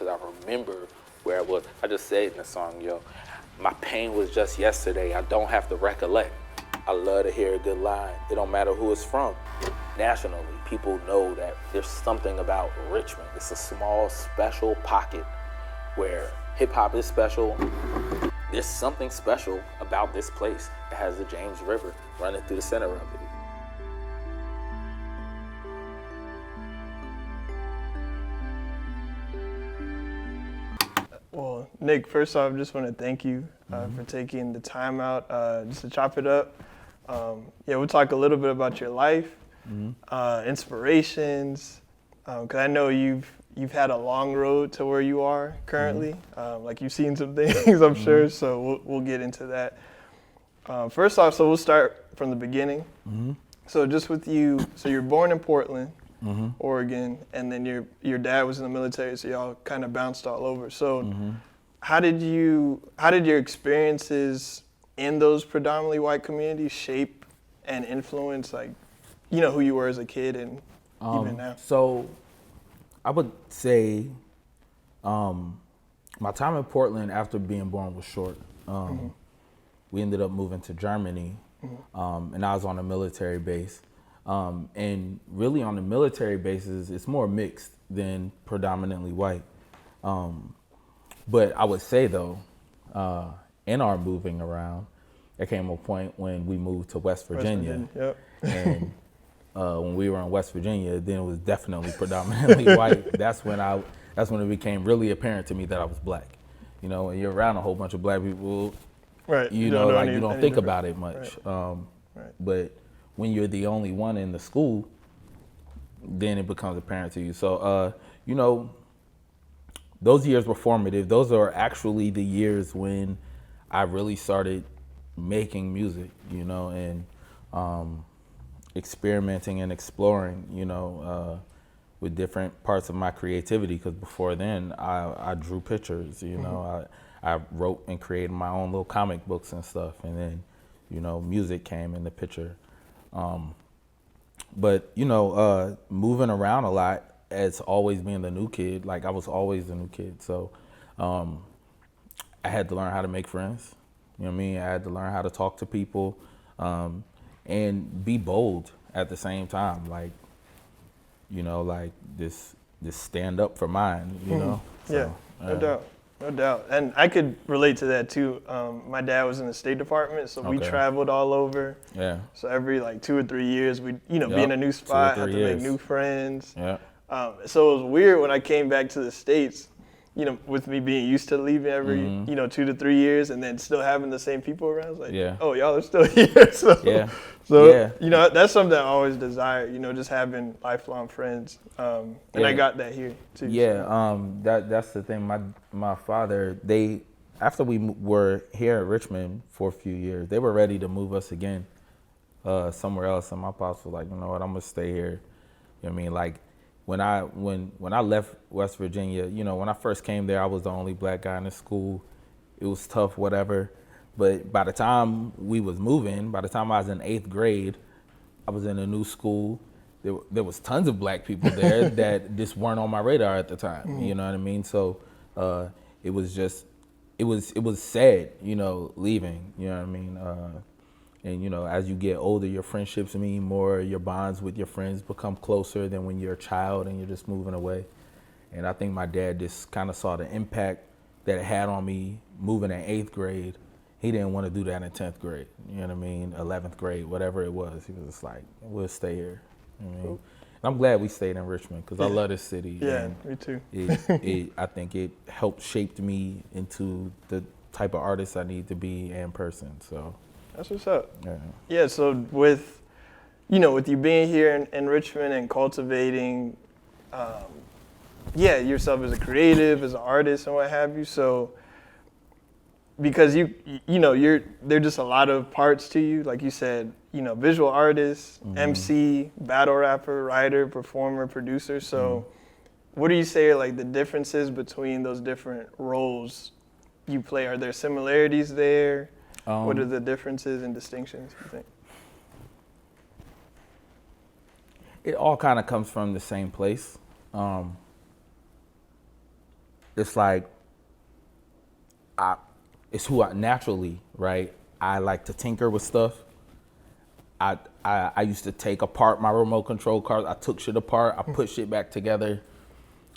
because I remember where I was. I just said in the song, yo, my pain was just yesterday. I don't have to recollect. I love to hear a good line. It don't matter who it's from. Nationally, people know that there's something about Richmond. It's a small, special pocket where hip hop is special. There's something special about this place. It has the James River running through the center of it. Well, Nick, first off, I just want to thank you for taking the time out just to chop it up. We'll talk a little bit about your life, inspirations, because I know you've had a long road to where you are currently. Like you've seen some things, I'm sure, so we'll get into that. First off, so we'll start from the beginning. So just with you, so you're born in Portland, Oregon, and then your dad was in the military, so y'all kind of bounced all over. So how did your experiences in those predominantly white communities shape and influence, like, who you were as a kid and even now? So I would say my time in Portland after being born was short. We ended up moving to Germany, and I was on a military base. And really on the military bases, it's more mixed than predominantly white. But I would say though, in our moving around, there came a point when we moved to West Virginia. Yep. And when we were in West Virginia, then it was definitely predominantly white. That's when it became really apparent to me that I was black. And you're around a whole bunch of black people, right? You don't think about it much. Right. But when you're the only one in the school, then it becomes apparent to you. So, those years were formative. Those are actually the years when I really started making music, and experimenting and exploring, with different parts of my creativity. Because before then, I drew pictures, I wrote and created my own little comic books and stuff. And then, music came in the picture. But moving around a lot as always being the new kid, like I was always the new kid. So I had to learn how to make friends. I had to learn how to talk to people and be bold at the same time. Like, like this stand up for mine, So, yeah, no doubt. And I could relate to that too. My dad was in the State Department, so we traveled all over. Yeah. So every 2 or 3 years, we'd be in a new spot, have to make new friends. Yeah. So it was weird when I came back to the States, with me being used to leaving every 2 to 3 years and then still having the same people around. It's like, oh, y'all are still here. So that's something I always desired, just having lifelong friends. And I got that here too. Yeah, so. That's the thing. My father, after we were here at Richmond for a few years, they were ready to move us again somewhere else. And my pops was like, you know what, I'm gonna stay here. Like when I left West Virginia, when I first came there, I was the only black guy in the school. It was tough, whatever. But by the time we was moving, by the time I was in 8th grade, I was in a new school. There was tons of black people there that just weren't on my radar at the time. You know what I mean? So it was sad, leaving. You know what I mean? And as you get older, your friendships mean more. Your bonds with your friends become closer than when you're a child and you're just moving away. And I think my dad just kind of saw the impact that it had on me moving in 8th grade. He didn't want to do that in 10th grade. You know what I mean? 11th grade, whatever it was. He was just like, we'll stay here. Cool. And I'm glad we stayed in Richmond because I love this city. Yeah, and me too. I think it helped shape me into the type of artist I need to be and person. So that's what's up. Yeah. Yeah. So with you being here in Richmond and cultivating, yourself as a creative, as an artist, and what have you. So because there are just a lot of parts to you, like you said. Visual artist, MC, battle rapper, writer, performer, producer. So what do you say are the differences between those different roles you play? Are there similarities there? What are the differences and distinctions, you think? It all kind of comes from the same place. it's like it's who I naturally, right? I like to tinker with stuff. I used to take apart my remote control cars. I took shit apart. I put shit back together.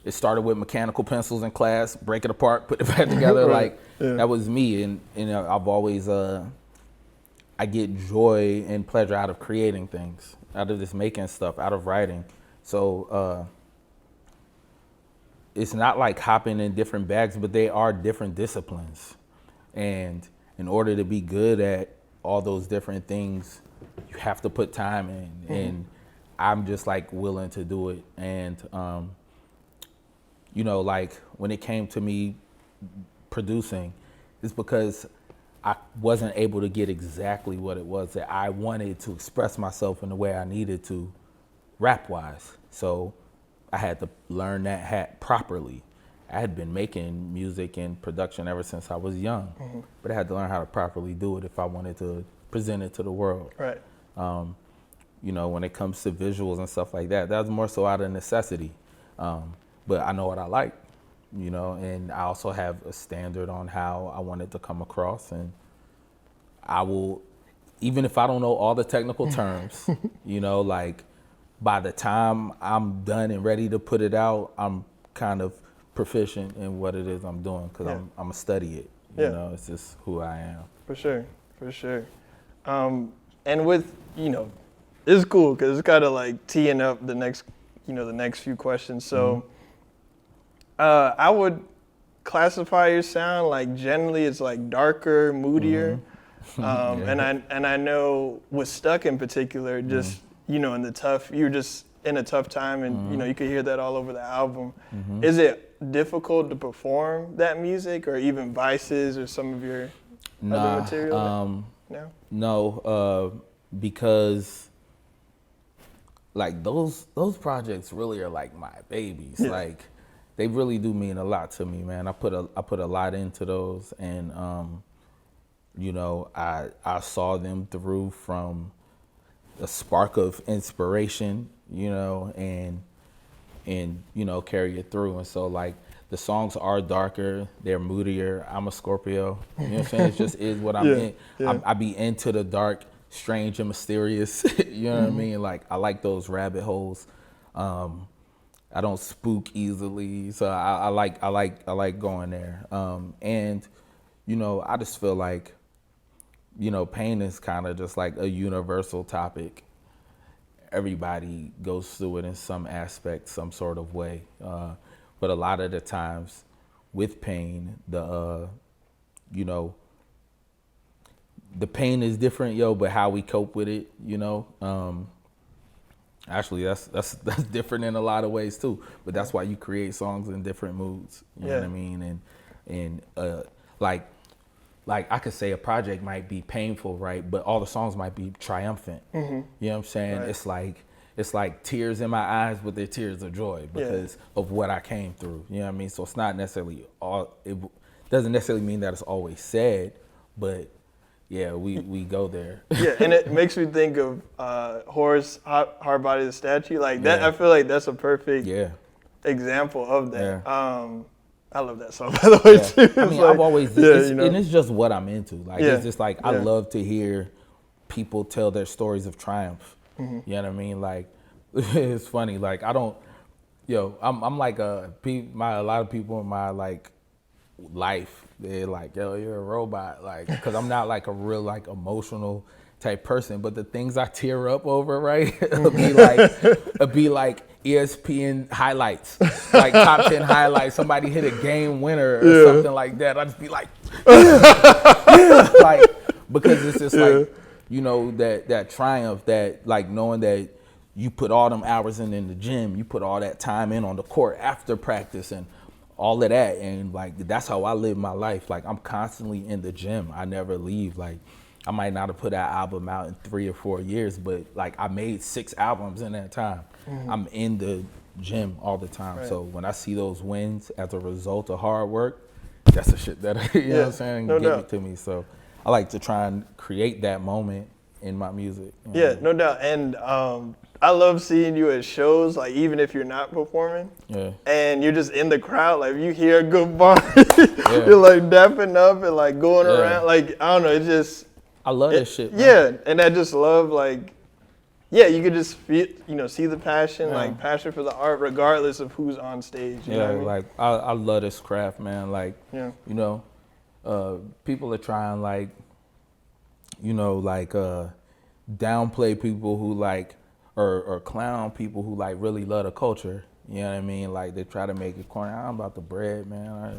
It started with mechanical pencils in class, break it apart, put it back together. Right. Like Yeah. that was me. And I've always I get joy and pleasure out of creating things, out of just making stuff, out of writing. So it's not like hopping in different bags, but they are different disciplines. And in order to be good at all those different things, you have to put time in. And I'm just like willing to do it. And, you know, like when it came to me producing, it's because I wasn't able to get exactly what it was that I wanted to express myself in the way I needed to rap-wise. So I had to learn that hat properly. I had been making music and production ever since I was young, but I had to learn how to properly do it if I wanted to present it to the world. Right. You know, when it comes to visuals and stuff like that, that was more so out of necessity. But I know what I like, you know, and I also have a standard on how I want it to come across. And I will, even if I don't know all the technical terms, you know, like by the time I'm done and ready to put it out, I'm kind of proficient in what it is I'm doing because I'm going to study it. You know, it's just who I am. For sure, for sure. And with, you know, it's cool because it's kind of like teeing up the next, you know, the next few questions. So I would classify your sound like generally it's like darker, moodier. And I know with Stuck in particular, just, you know, you're just in a tough time and, you know, you could hear that all over the album. Is it difficult to perform that music or even Vices or some of your other material? No, because like those projects really are like my babies. Like they really do mean a lot to me, man. I put a lot into those, and you know, I saw them through from a spark of inspiration, you know, and you know, carry it through. And so like the songs are darker, they're moodier. I'm a Scorpio, you know what I'm saying? It just is what I'm in. I be into the dark, strange and mysterious, you know what I mean? Like I like those rabbit holes. I don't spook easily, so I like going there. And you know, I just feel like, you know, pain is kind of just like a universal topic. Everybody goes through it in some aspect, some sort of way. But a lot of the times with pain, you know, the pain is different, but how we cope with it, you know. Actually, that's different in a lot of ways too. But that's why you create songs in different moods. You know what I mean? And like I could say a project might be painful, right? But all the songs might be triumphant. You know what I'm saying? Right. It's like tears in my eyes, but they're tears of joy because of what I came through. You know what I mean? So it's not necessarily it doesn't necessarily mean that it's always sad, but yeah, we go there. Yeah, and it makes me think of Horace Hard Body the Statue. Like that, I feel like that's a perfect example of that. Yeah. I love that song, by the way, too. I mean, like, I've always, you know? and it's just what I'm into. Like, it's just like, I love to hear people tell their stories of triumph. You know what I mean? Like, it's funny. Like, I don't, I'm like a lot of people in my, like, life, they're like, you're a robot. Like, because I'm not, like, a real, like, emotional type person. But the things I tear up over, right, it'll be like ESPN highlights, like top 10 highlights. Somebody hit a game winner or something like that. I just be like, like, because it's just like, you know, that triumph, that like knowing that you put all them hours in the gym, you put all that time in on the court after practice and all of that. And like, that's how I live my life. Like, I'm constantly in the gym. I never leave. Like, I might not have put that album out in 3 or 4 years, but like I made 6 albums in that time. I'm in the gym all the time. Right. So when I see those wins as a result of hard work, that's the shit that, you know what I'm saying, give it to me. So I like to try and create that moment in my music. Yeah, no doubt. And I love seeing you at shows, like even if you're not performing. Yeah. And you're just in the crowd, like you hear a good bar, you're like dapping up and like going around. Like, I don't know, it just. I love that shit, man. Yeah, and I just love like, yeah, you could just feel, see the passion, like passion for the art, regardless of who's on stage. You know what I mean? Like I love this craft, man. Like, people are trying like, downplay people who like, or clown people who like really love the culture. You know what I mean? Like they try to make it corny. I'm about the bread, man, or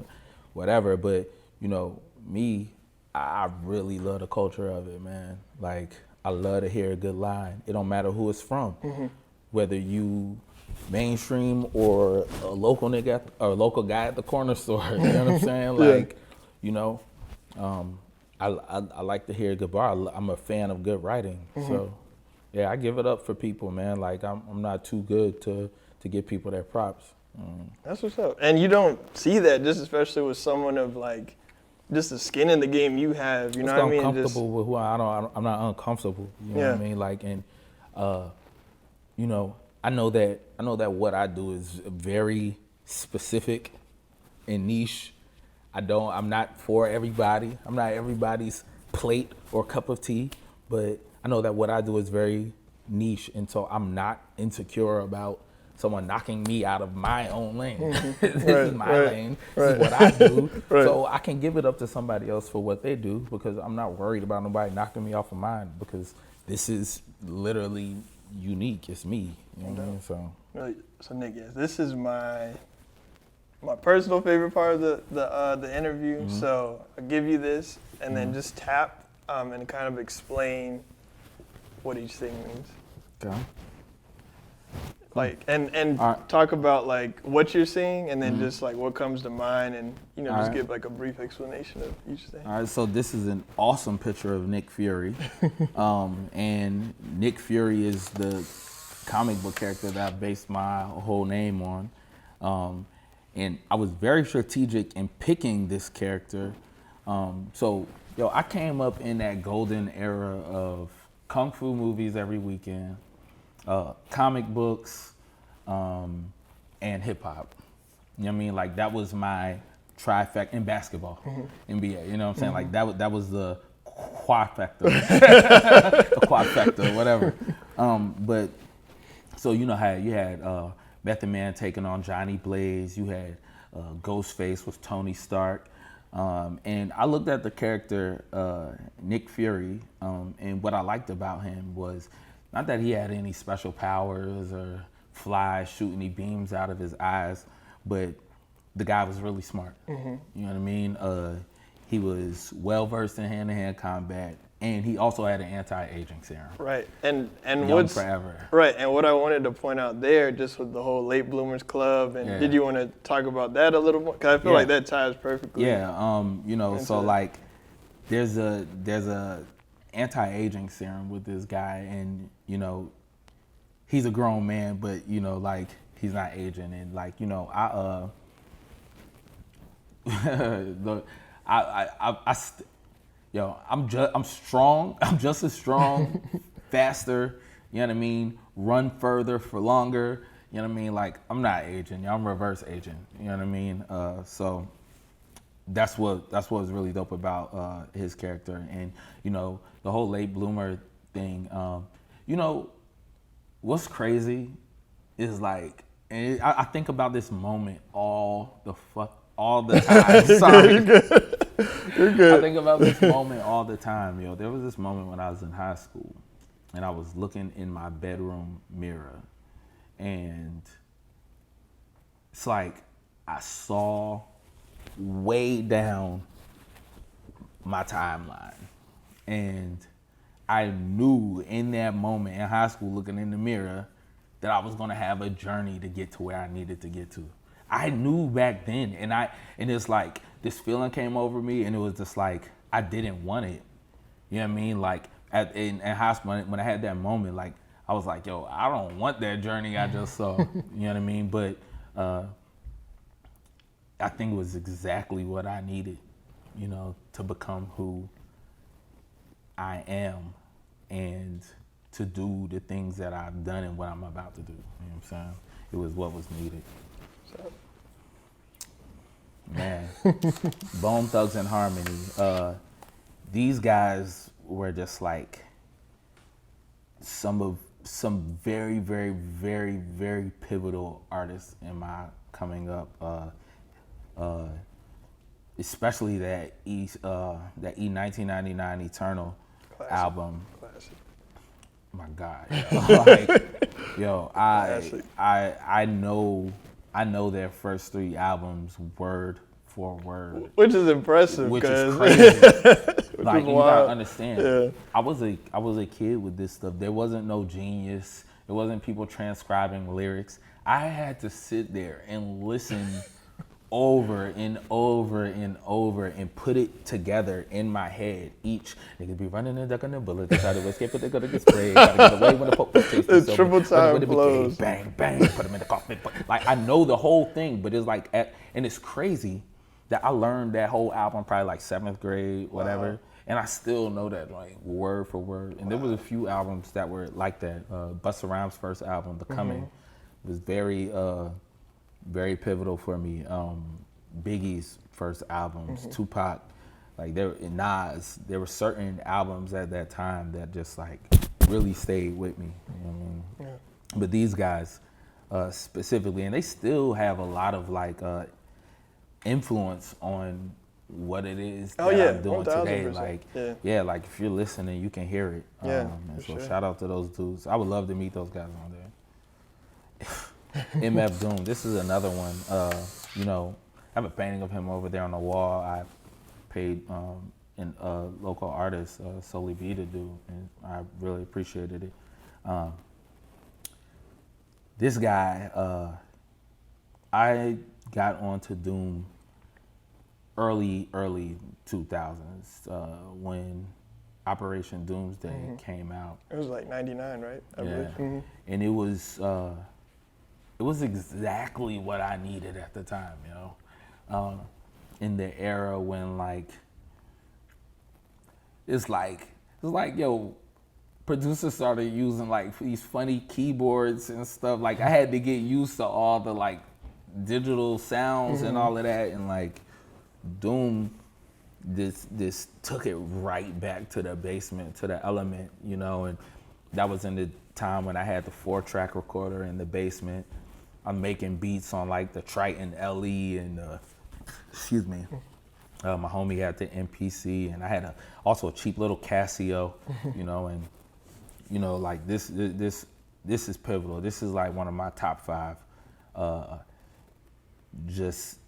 whatever. But me, I really love the culture of it, man. Like I love to hear a good line. It don't matter who it's from, whether you mainstream or a local nigga or a local guy at the corner store. You know what I'm saying? Like, I like to hear a good bar. I'm a fan of good writing, so yeah, I give it up for people, man. Like I'm not too good to give people their props. That's what's up. And you don't see that, just especially with someone of like, just the skin in the game you have. You know what I mean? I'm comfortable with who I'm not uncomfortable. You know what I mean? Like, and I know that what I do is very specific and niche. I'm not for everybody. I'm not everybody's plate or cup of tea, but I know that what I do is very niche, and so I'm not insecure about someone knocking me out of my own lane. This is my lane. This is what I do. So I can give it up to somebody else for what they do, because I'm not worried about nobody knocking me off of mine, because this is literally unique. It's me. You know what I mean? So Nick, yes, this is my personal favorite part of the interview. So I'll give you this, and then just tap and kind of explain what each thing means. Okay. Like and talk about like what you're seeing, and then just like what comes to mind, and just give like a brief explanation of each thing. All right, so this is an awesome picture of Nick Fury, and Nick Fury is the comic book character that I based my whole name on, and I was very strategic in picking this character. I came up in that golden era of kung fu movies every weekend, comic books, and hip hop. You know what I mean? Like that was my trifecta in basketball, NBA. You know what I'm saying? Like that was the quadfecta, the quadfecta, whatever. But so how you had Method Man taking on Johnny Blaze. You had Ghostface with Tony Stark. And I looked at the character Nick Fury, and what I liked about him was not that he had any special powers or fly shooting any beams out of his eyes, but the guy was really smart. You know what I mean? He was well versed in hand-to-hand combat, and he also had an anti-aging serum. Right, and Young forever. Right, and what I wanted to point out there, just with the whole Late Bloomers Club, and did you want to talk about that a little more? Because I feel like that ties perfectly. Yeah, so like, there's a anti-aging serum with this guy, and he's a grown man, but like he's not aging, and like I'm strong. I'm just as strong, faster. You know what I mean? Run further for longer. You know what I mean? Like I'm not aging. I'm reverse aging. You know what I mean? So that's what was really dope about his character, and the whole late bloomer thing. What's crazy is like, and I think about this moment all the time. Sorry. You're good. I think about this moment all the time, yo. There was this moment when I was in high school, and I was looking in my bedroom mirror, and it's like I saw way down my timeline, and I knew in that moment in high school, looking in the mirror, that I was gonna have a journey to get to where I needed to get to. I knew back then, and it's like this feeling came over me, and it was just like I didn't want it. You know what I mean? Like in high school, when I had that moment, like I was like, yo, I don't want that journey I just saw. You know what I mean? But I think it was exactly what I needed, to become who I am. and to do the things that I've done and what I'm about to do. You know what I'm saying? It was what was needed. So. Man, Bone Thugs and Harmony. These guys were just like some very, very, very, very pivotal artists in my coming up. Especially that E 1999 Eternal Classic. album. Classic. My God, yo. Like, yo, Classic. I know their first 3 albums word for word, Which is impressive. which is 'cause- crazy. Like, is you wild. gotta understand. Yeah. I was a kid with this stuff. There wasn't no genius. There wasn't people transcribing lyrics. I had to sit there and listen over and over and over and put it together in my head. Each niggas be running and ducking the bullet to try to escape, but they're gonna get sprayed. Gotta get away when the poke was chasing. The triple time flows. Bang, bang, put them in the coffin. Like, I know the whole thing, but it's like, and it's crazy that I learned that whole album probably like 7th grade, whatever. Wow. And I still know that like word for word. And there was a few albums that were like that. Busta Rhymes' first album, The Coming, was very very pivotal for me. Biggie's first albums, Tupac, like Nas, there were certain albums at that time that just like really stayed with me. You know what I mean? Yeah. But these guys specifically, and they still have a lot of like influence on what it is that I'm doing today. 1000%. Like, Yeah. like if you're listening, you can hear it. Yeah, And for so sure. shout out to those dudes. I would love to meet those guys one day. MF Doom, this is another one. You know, I have a painting of him over there on the wall. I paid a local artist, Solely B, to do, and I really appreciated it. This guy, I got onto Doom early 2000s when Operation Doomsday came out. It was like 99, right? I believe. Mhm. And it was exactly what I needed at the time, you know, in the era when like it's like yo, producers started using like these funny keyboards and stuff. Like, I had to get used to all the like digital sounds and all of that, and like Doom, this took it right back to the basement, to the element, you know. And that was in the time when I had the 4-track recorder in the basement. I'm making beats on like the Triton LE and excuse me. My homie had the MPC, and I had also a cheap little Casio, you know. And you know, like this is pivotal. This is like one of my top 5, just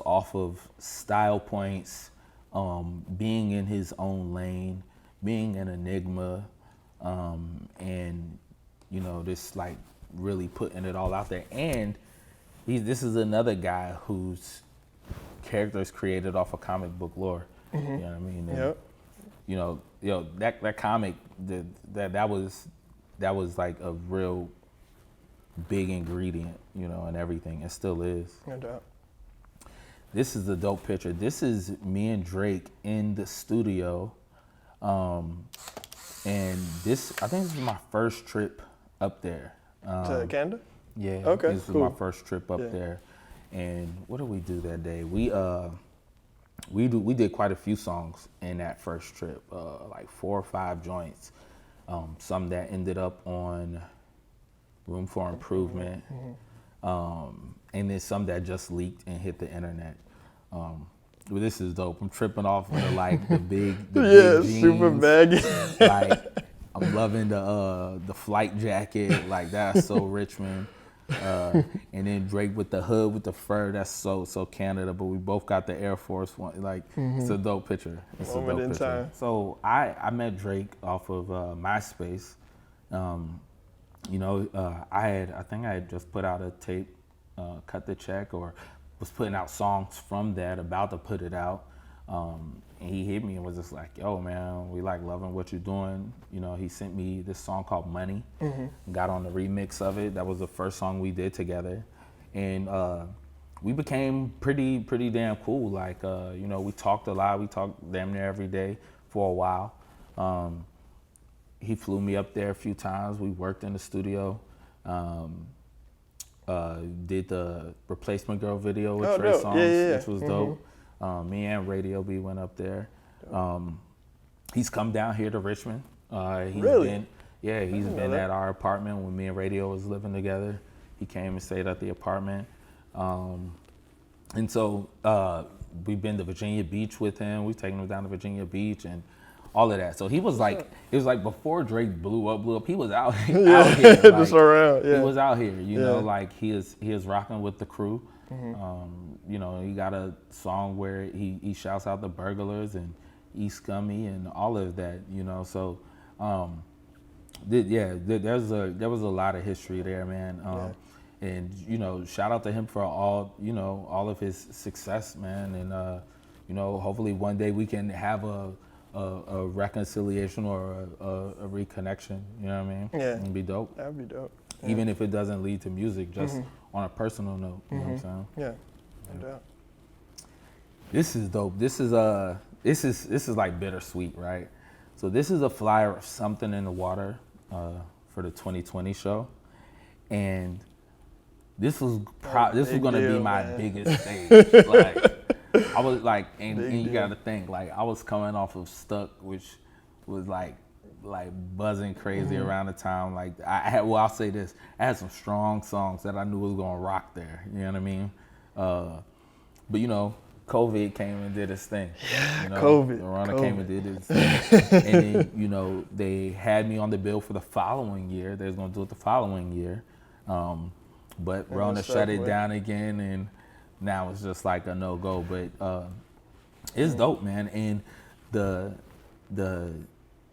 off of style points, being in his own lane, being an enigma, and you know, this like really putting it all out there. And this is another guy whose character is created off of comic book lore. You know what I mean? And, Yep. you know, that comic, that was like a real big ingredient, you know, and everything. It still is. No doubt. This is a dope picture. This is me and Drake in the studio. And this, I think this is my first trip up there. To Canada? Yeah. Okay, This was cool. my first trip up Yeah. there. And what did we do that day? We did quite a few songs in that first trip, like 4 or 5 joints. Some that ended up on Room for Improvement, and then some that just leaked and hit the internet. Well, this is dope. I'm tripping off of the big Yeah, jeans. super baggy. Like, I'm loving the flight jacket. Like, that's so Richmond. And then Drake with the hood with the fur. That's so Canada. But we both got the Air Force one. Like, it's a dope picture. It's Moment a dope in picture. time. So I met Drake off of MySpace. You know, I think I had just put out a tape, Cut the Check, or was putting out songs from that, about to put it out. And he hit me and was just like, yo, man, we like loving what you're doing. You know, he sent me this song called Money, got on the remix of it. That was the first song we did together. And we became pretty damn cool. Like, you know, we talked a lot. We talked damn near every day for a while. he flew me up there a few times. We worked in the studio. Did the Replacement Girl video with Trey dope. Songz, which was dope. Me and Radio B went up there. He's come down here to Richmond. He's Really? he's been at our apartment when me and Radio was living together. He came and stayed at the apartment. And so we've been to Virginia Beach with him. We've taken him down to Virginia Beach and all of that. So he was like, it was like before Drake blew up, he was out here. Just around, He was out here, you know, like he is rocking with the crew. You know, he got a song where he shouts out the Burglars and East Scummy and all of that, you know. So, there was a lot of history there, man. And you know, shout out to him for all of his success, man. And you know, hopefully one day we can have a reconciliation or a reconnection. You know what I mean? Yeah, it'd be dope. That'd be dope. Even if it doesn't lead to music, just on a personal note. You know what I'm saying? Yeah, no doubt. This is dope. This is like bittersweet, right? So this is a flyer of Something in the Water for the 2020 show, and this was gonna be my biggest stage. Like I was like, and you gotta think, like I was coming off of Stuck, which was like buzzing crazy around the time. Like I'll say this, I had some strong songs that I knew was gonna rock there. You know what I mean? But you know, COVID came and did its thing. Yeah, you know, COVID. Corona came and did its thing. And then, you know, they had me on the bill for the following year. They was gonna do it the following year. But Rona shut it down again, and now it's just like a no-go. But it's dope, man. And the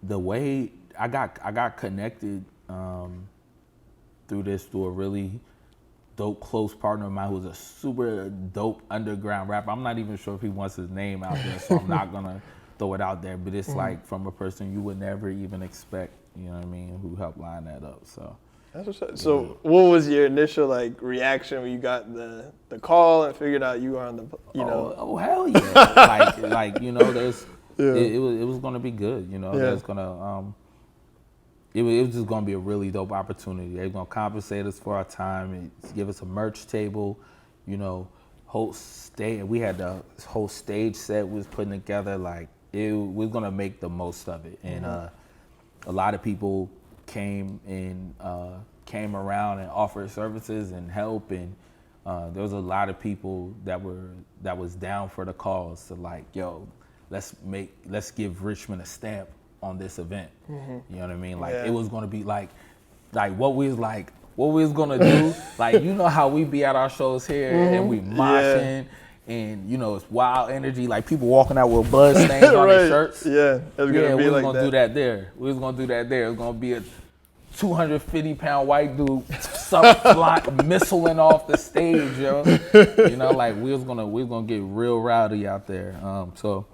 way I got connected through a really dope close partner of mine who's a super dope underground rapper. I'm not even sure if he wants his name out there, so I'm not gonna throw it out there. But it's like from a person you would never even expect, you know what I mean, who helped line that up. So that's what's up. So what was your initial like reaction when you got the call and figured out you were on the know? Oh hell yeah! like you know, there's it was gonna be good. You know, there's gonna it was just gonna be a really dope opportunity. They're gonna compensate us for our time, give us a merch table, you know, whole stage. We had the whole stage set we was putting together. Like we're gonna make the most of it, and a lot of people came around and offered services and help, and there was a lot of people that was down for the cause. So like, yo, let's give Richmond a stamp on this event. You know what I mean? Like it was gonna be like what we was gonna do. Like, you know how we be at our shows here and we moshing and you know it's wild energy, like people walking out with blood stains on their shirts. Yeah, we was gonna do that there. We was gonna do that there. It was gonna be a 250-pound white dude missiling off the stage, yo. You know, like we was gonna get real rowdy out there. So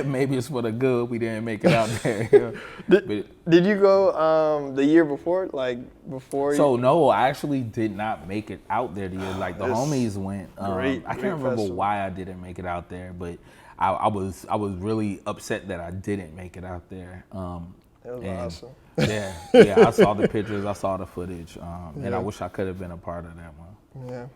maybe it's for the good we didn't make it out there. Did you go the year before? Like before? So no, I actually did not make it out there the year. Like the homies went. I can't remember why I didn't make it out there, but I was really upset that I didn't make it out there. It was awesome. Yeah, I saw the pictures, I saw the footage, and I wish I could have been a part of that one. Yeah.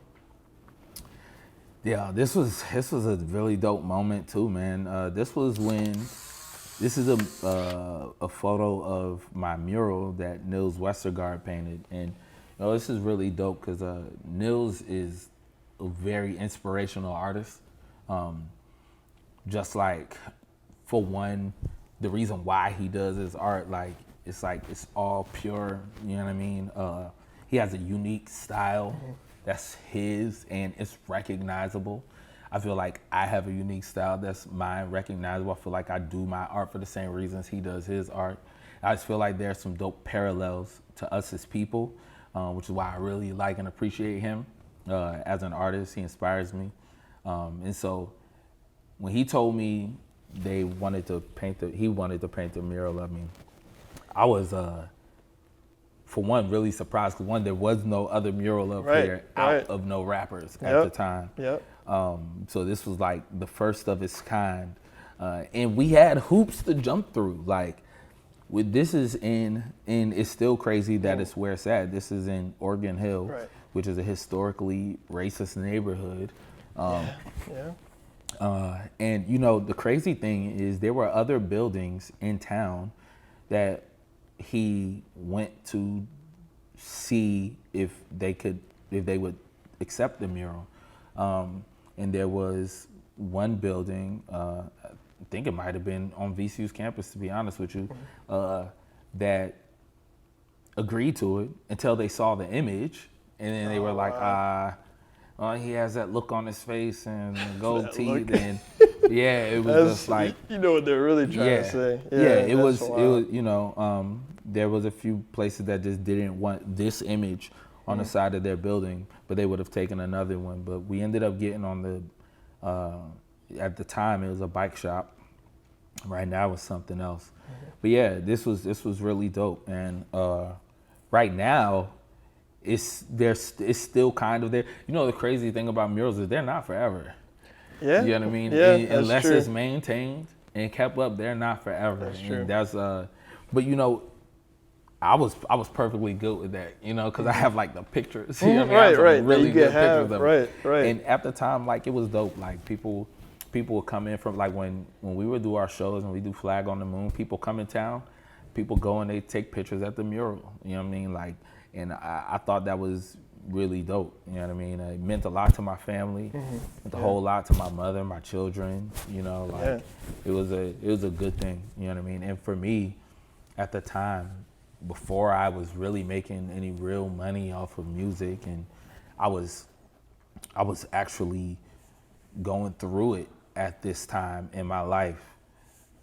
Yeah, this was a really dope moment too, man. This is a photo of my mural that Nils Westergaard painted, and you know, this is really dope because Nils is a very inspirational artist. Just like, for one, the reason why he does his art, it's all pure. You know what I mean? He has a unique style. That's his, and it's recognizable. I feel like I have a unique style that's mine, recognizable. I feel like I do my art for the same reasons he does his art. I just feel like there's some dope parallels to us as people, which is why I really like and appreciate him as an artist. He inspires me. And so when he told me he wanted to paint the mural of me, I was for one, really surprised, because one, there was no other mural up here out of no rappers at the time. So this was like the first of its kind. And we had hoops to jump through. Like, this is in it's still crazy that it's where it's at. This is in Oregon Hill, Right. which is a historically racist neighborhood. And you know, the crazy thing is there were other buildings in town that he went to see if they would accept the mural. And there was one building, I think it might have been on VCU's campus, to be honest with you, that agreed to it until they saw the image, and then they were like, well, he has that look on his face and gold teeth, and yeah, it was just like, you know what they're really trying to say. It was, you know, there was a few places that just didn't want this image on the side of their building, but they would have taken another one. But we ended up getting on the, at the time it was a bike shop. Right now it's something else. But yeah, this was really dope. And right now, it's still kind of there. You know, the crazy thing about murals is they're not forever. Yeah. You know what I mean? Yeah, Unless true. it's maintained and kept up, they're not forever. That's true. And that's but you know, I was perfectly good with that, you know, because I have like the pictures. You know what I mean? Right. Really good pictures of it. Right. And at the time, like, it was dope. Like, people would come in from, like, when we would do our shows and we do Flag on the Moon, people come in town, people go and they take pictures at the mural. You know what I mean? Like, and I thought that was really dope. You know what I mean? It meant a lot to my family, meant a whole lot to my mother, my children. You know, like it was a good thing. You know what I mean? And for me, at the time, before I was really making any real money off of music, and I was actually going through it at this time in my life.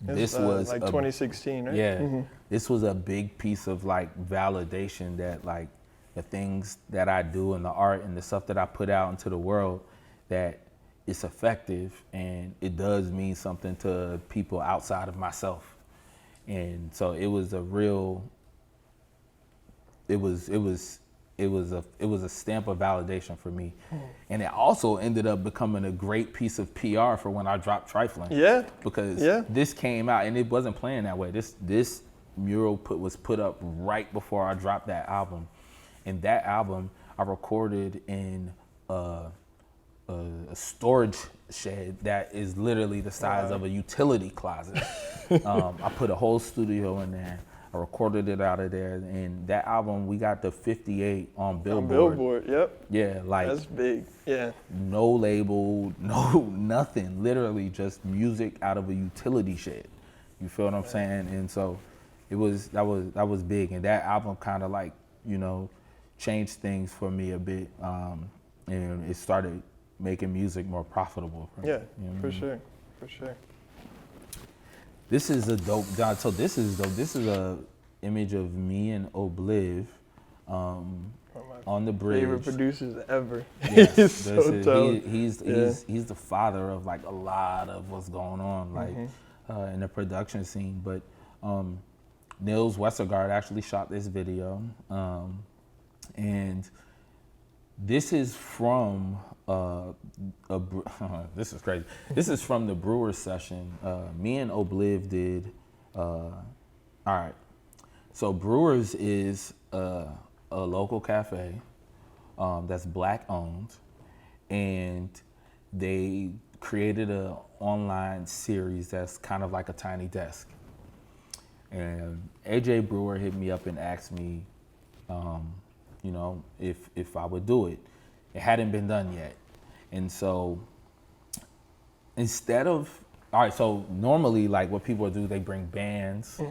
This was like 2016, right? Yeah, this was a big piece of like validation that like the things that I do and the art and the stuff that I put out into the world, that it's effective and it does mean something to people outside of myself. And so it was a real, it was a stamp of validation for me. And it also ended up becoming a great piece of PR for when I dropped Trifling. Yeah. Because this came out and it wasn't playing that way. This mural was put up right before I dropped that album. And that album I recorded in a storage shed that is literally the size of a utility closet. I put a whole studio in there. I recorded it out of there, and that album we got to 58 on Billboard. On Billboard, yep. Yeah, like that's big. Yeah. No label, no nothing. Literally just music out of a utility shed. You feel what I'm saying? And so that was big, and that album kind of like, you know, changed things for me a bit, and it started making music more profitable. For me, yeah, you know for sure. This is a dope, John. So this is dope. This is a image of me and Ohbliv on the bridge. Favorite producers ever. Yes, he's so dope. He's the father of like a lot of what's going on, like in the production scene. But Nils Westergaard actually shot this video, and this is from this is crazy. This is from the Brewers session. Me and Ohbliv did. All right. So Brewers is a local cafe that's Black owned, and they created an online series that's kind of like a tiny desk. And AJ Brewer hit me up and asked me, you know, if I would do it. It hadn't been done yet. And so instead of, all right, so normally like what people do, they bring bands,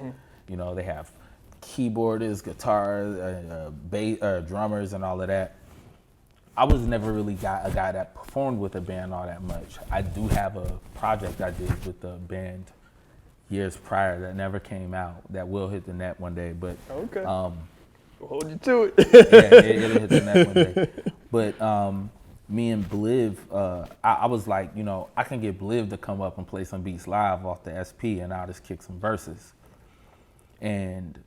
you know, they have keyboardists, guitars, bass, drummers and all of that. I was never really a guy that performed with a band all that much. I do have a project I did with the band years prior that never came out, that will hit the net one day, but okay. We'll hold you to it. yeah, it'll hit the net one day. But me and Bliv, I was like, you know, I can get Bliv to come up and play some beats live off the SP, and I'll just kick some verses. And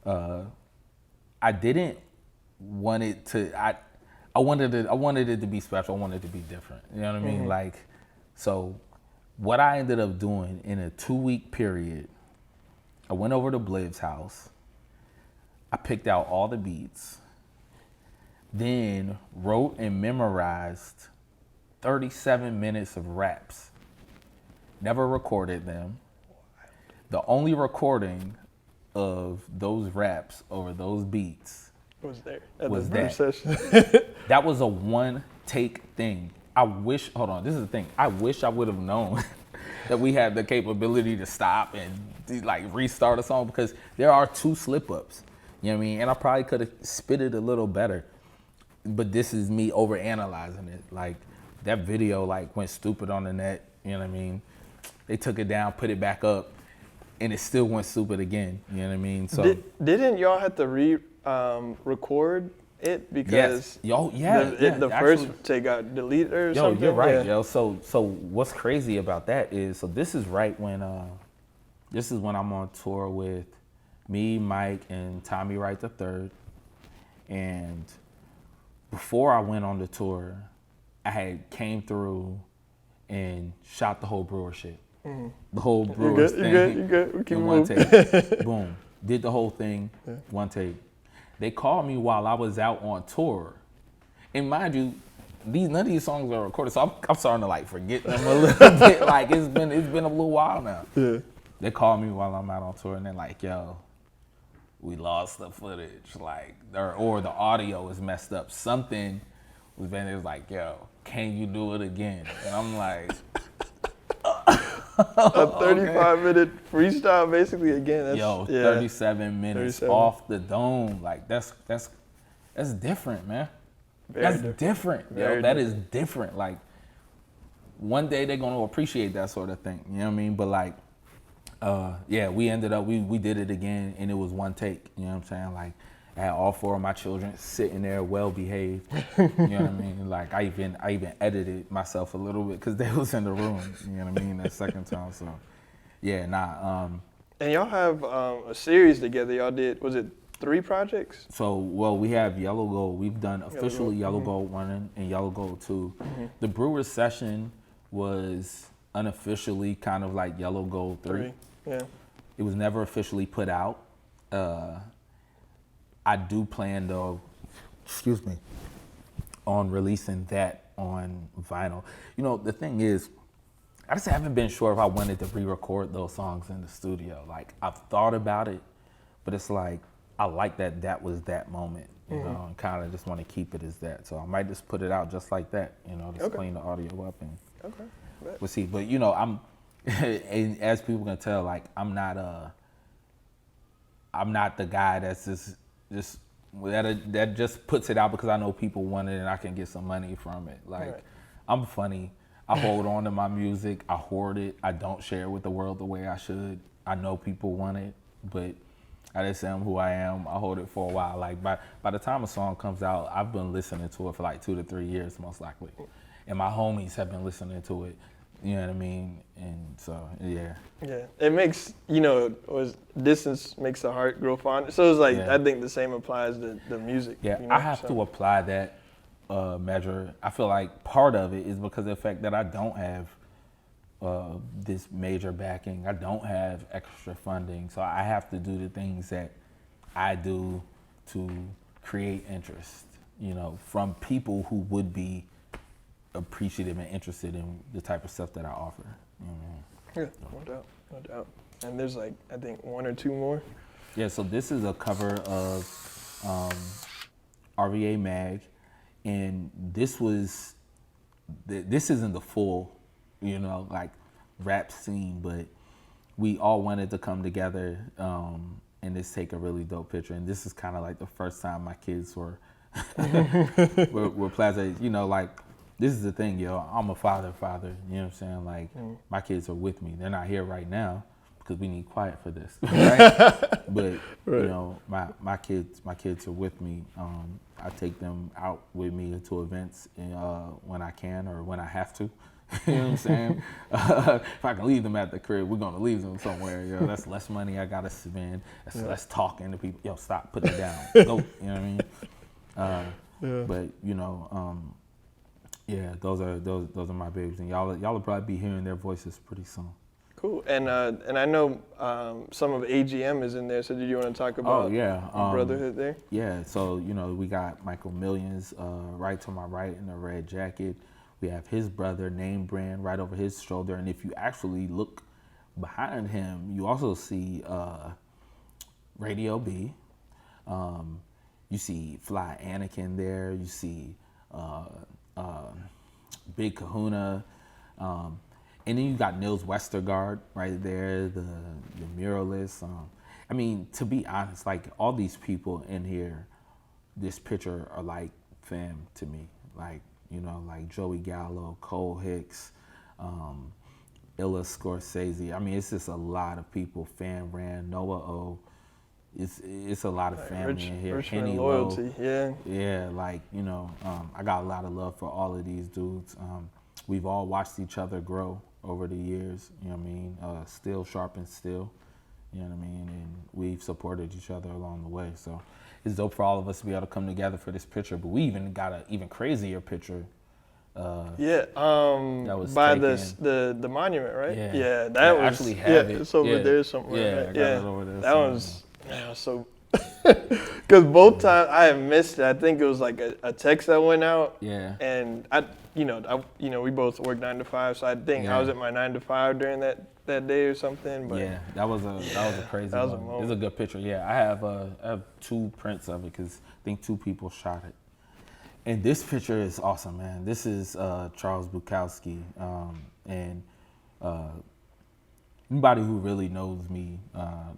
I didn't want it to. I wanted it to be special. I wanted it to be different. You know what I mean? Like, so what I ended up doing in a 2-week period, I went over to Bliv's house. I picked out all the beats, then wrote and memorized 37 minutes of raps. Never recorded them. The only recording of those raps over those beats was there at was the first that. session. That was a one take thing. I wish, hold on, this is the thing. I wish I would have known that we had the capability to stop and like restart a song, because there are 2 slip ups. You know what I mean? And I probably could have spit it a little better. But this is me over analyzing it. Like that video like went stupid on the net. You know what I mean? They took it down, put it back up, and it still went stupid again. You know what I mean? So didn't y'all have to record it because the first take got deleted or something? You're right, yo. So what's crazy about that is, so this is right when I'm on tour with me, Mike, and Tommy Wright III. And before I went on the tour, I had came through and shot the whole Brewer shit. Mm-hmm. The whole Brewers thing. You good. In one take. Boom. Did the whole thing, one take. They called me while I was out on tour. And mind you, none of these songs are recorded, so I'm starting to like forget them a little bit. Like it's been a little while now. Yeah. They called me while I'm out on tour, and they're like, yo, we lost the footage, like, or the audio is messed up. Something was been. It was like, yo, can you do it again? And I'm like, a 35-minute freestyle, basically. Again, that's 37 minutes off the dome. Like that's different, man. That's different. Yo, that is different. Like one day they're gonna appreciate that sort of thing. You know what I mean? But like. We ended up, we did it again, and it was one take, you know what I'm saying? Like, I had all 4 of my children sitting there well behaved, you know what I mean? Like, I even edited myself a little bit because they was in the room, you know what I mean, that second time, so, And y'all have a series together, y'all did, was it 3 projects? So, well, we have Yellow Gold, we've done officially Yellow Gold 1 and Yellow Gold 2. Mm-hmm. The Brewers session was unofficially kind of like Yellow Gold 3. Yeah. It was never officially put out. I do plan though, on releasing that on vinyl. You know, the thing is, I just haven't been sure if I wanted to re-record those songs in the studio. Like, I've thought about it, but it's like, I like that was that moment, you know, and kind of just want to keep it as that. So I might just put it out just like that, you know, just clean the audio up and we'll see. But, you know, and as people can tell, like I'm not the guy that's just that just puts it out because I know people want it and I can get some money from it. Like I'm funny. I hold on to my music. I hoard it. I don't share it with the world the way I should. I know people want it, but I just am who I am. I hold it for a while. Like by the time a song comes out, I've been listening to it for like 2 to 3 years most likely, and my homies have been listening to it. You know what I mean? And so, yeah. Yeah, it makes, you know, distance makes the heart grow fonder. So it's like, I think the same applies to the music. Yeah, you know? I have to apply that measure. I feel like part of it is because of the fact that I don't have this major backing. I don't have extra funding. So I have to do the things that I do to create interest, you know, from people who would be appreciative and interested in the type of stuff that I offer. Yeah, no doubt. And there's like, I think 1 or 2 more. Yeah, so this is a cover of RVA Mag, and this isn't the full, you know, like rap scene, but we all wanted to come together and just take a really dope picture. And this is kind of like the first time my kids were Plaza, you know, like. This is the thing, yo. I'm a father, you know what I'm saying? Like, my kids are with me. They're not here right now because we need quiet for this, right? But, you know, my kids are with me. I take them out with me to events when I can or when I have to. You know what I'm saying? If I can leave them at the crib, we're going to leave them somewhere, yo. That's less money I got to spend. That's less talking to people. Yo, stop, put it down. Go, you know what I mean? But, you know, those are my babies, and y'all will probably be hearing their voices pretty soon. Cool. And I know some of AGM is in there. So did you want to talk about brotherhood there? Yeah. So we got Michael Millions right to my right in a red jacket. We have his brother, name brand, right over his shoulder. And if you actually look behind him, you also see Radio B. You see Fly Anakin there. You see Big Kahuna. And then you got Nils Westergaard right there, the muralist. I mean, to be honest, like all these people in here, this picture are like fam to me. Like, like Joey Gallo, Cole Hicks, Illa Scorsese. I mean, it's just a lot of people. Fan Rand, Noah O. It's a lot of family in here. Richmond Kenny loyalty, Lowe. Yeah, like, I got a lot of love for all of these dudes. We've all watched each other grow over the years, you know what I mean? Still sharpen still, you know what I mean? And we've supported each other along the way. So it's dope for all of us to be able to come together for this picture. But we even got an even crazier picture. That was by the monument, right? Yeah, that was actually have it. It's over there somewhere. Yeah, right? I got it over there. That was so. Because both times I have missed it. I think it was like a text that went out. Yeah. And we both work 9 to 5, so I think I was at my 9 to 5 during that day or something. But yeah, that was a crazy that was one. a moment. It's a good picture. Yeah, I have 2 prints of it because I think 2 people shot it. And this picture is awesome, man. This is Charles Bukowski, and anybody who really knows me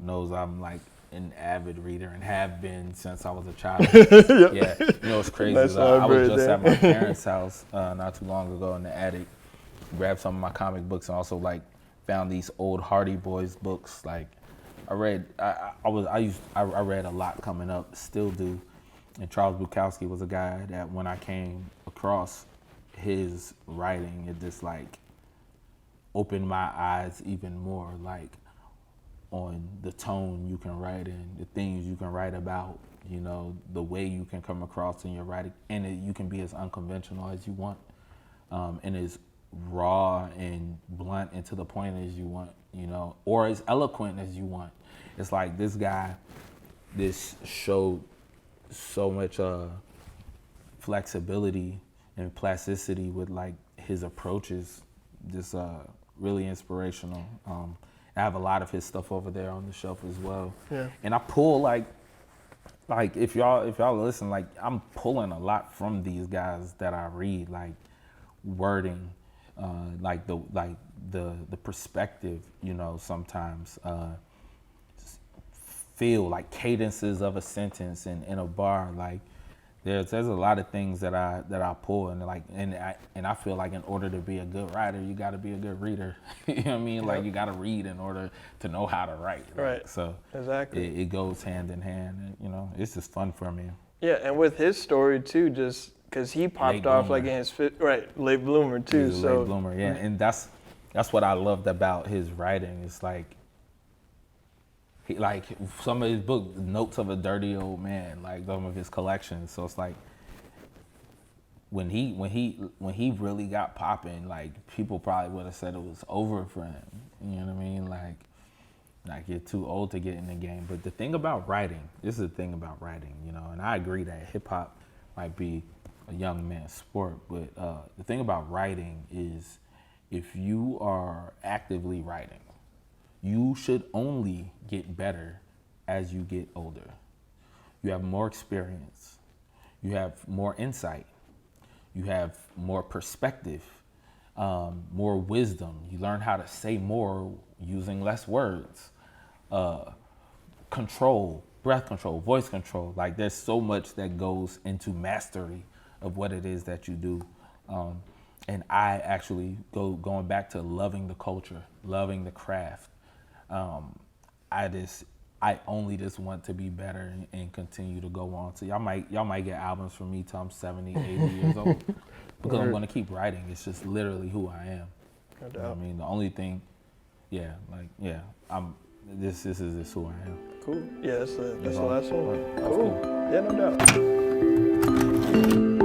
knows I'm like an avid reader and have been since I was a child. Yeah, it's crazy. Nice I was just there. at my parents' house not too long ago in the attic, grabbed some of my comic books and also like found these old Hardy Boys books. Like I read a lot coming up, still do. And Charles Bukowski was a guy that when I came across his writing, it just like opened my eyes even more, like on the tone you can write in, the things you can write about, the way you can come across in your writing, and you can be as unconventional as you want, and as raw and blunt and to the point as you want, or as eloquent as you want. It's like this guy, this showed so much flexibility and plasticity with like his approaches, just really inspirational. I have a lot of his stuff over there on the shelf as well. Yeah. And I pull like if y'all listen, like I'm pulling a lot from these guys that I read, like wording, like the perspective, sometimes feel like cadences of a sentence in a bar, like there's a lot of things that I pull and I feel like in order to be a good writer, you got to be a good reader. You know what I mean? Yep. Like you got to read in order to know how to write. Right. So exactly, it goes hand in hand. And, it's just fun for me. Yeah, and with his story too, just because he popped late off bloomer. like in his late bloomer too. He's a late bloomer, yeah, and that's what I loved about his writing. It's like. Like some of his books, Notes of a Dirty Old Man, like some of his collections. So it's like when he really got popping, like people probably would have said it was over for him. You know what I mean? Like you're too old to get in the game. But the thing about writing, this is the thing about writing, and I agree that hip hop might be a young man's sport, but the thing about writing is if you are actively writing, you should only get better as you get older. You have more experience. You have more insight. You have more perspective, more wisdom. You learn how to say more using less words. Control, breath control, voice control. Like there's so much that goes into mastery of what it is that you do. And I actually going back to loving the culture, loving the craft. I only just want to be better and continue to go on. So y'all might get albums from me till I'm 70, 80 years old because I'm going to keep writing. It's just literally who I am. No doubt. You know what I mean, the only thing, this is just who I am. Cool. Yeah, that's the last one. That's cool. Yeah, no doubt.